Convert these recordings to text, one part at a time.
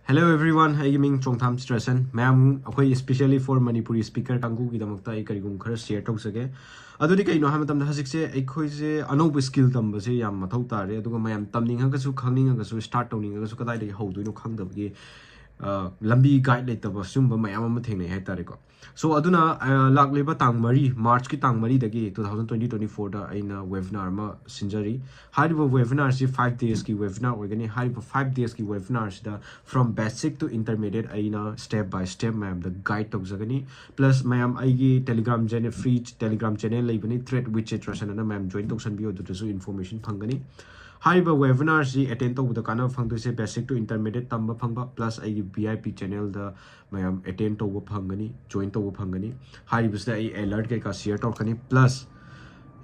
Hello everyone, I am Chongtham Chitrason. Ma'am, okay, especially for Manipuri speaker kangu gidamakta I karigum khara share tawsage. Adudi kaino hamatamda hasikse aikhoise anoba skill tambase yam mathau tare aduga mayam tamninga su khangninga su start tawninga su kadai dai howduino khangdabgi lambi guide leitaba sumba mayam ama thengnai hai tare ko. So aduna lakleba tang mari March ki tang mari dagi 2024 da aina webinar ma sinjari. Hariba webinar si 5 days ki webinar oigani hariba 5 days ki webinar da from basic to intermediate aina step by step mayam the guide tawjagani plus mayam aigi telegram channel free telegram channel leibani TRADE WITH CHITRASON ana mayam join tawsan bio dusu information phangani. Hariba webinar si attend tawbuda kana phangduse basic to intermediate tamba phangba plus aigi VIP channel da mayam attend tawba phangani join tawba phangani. Hariba sida ai alert kai ka share tawkani plus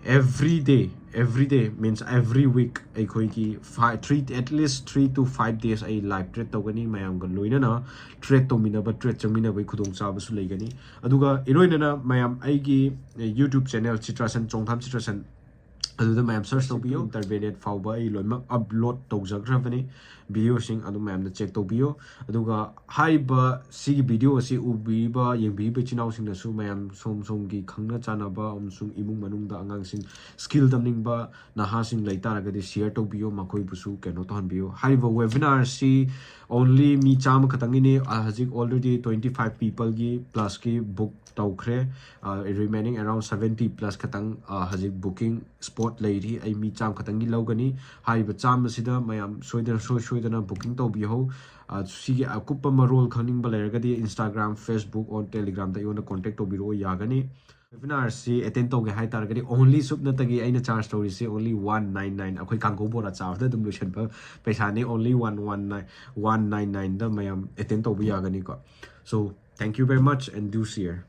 every day means every week aikoi ki 3 at least 3 to 5 days ai live trade tawgani mayam ga loina na trade to minaba trade chamina bai khudong chaba su leigani aduga iroina na mayam aigi YouTube channel Chitrason Chongtham Chitrason aduda mayam search tawbiyo intermediate fawba ai loima upload tawjagrabani video sing adu mayam da check tawbiyo aduga haiba sigi video asi ubiba yengbiba chinaw sing na su mayam som gi khangna chana ba sung imung manung da angang sing skill tamning ba naha sing laitara ga de share tawbiyo makoi busu keno to hanbiyo haiba webinar si only mi cham khatangini hajik already 25 people gi plus ki book tawkhre remaining around 70 plus khatang hajik booking spot lairi ai mi cham khatangi logani haiba cham asida mayam soidana booking tawbiho sigi akupa marol khangning ba leragadi Instagram Facebook or Telegram da yona contact tawbiro yagani webinar si attend tawge hai taragadi only subna tagi aina charge story si only 199 akoi kango bora charge da dum lution pa paisa ne only 199 da mayam attend tawbi yagani ko. So thank you very much and do share.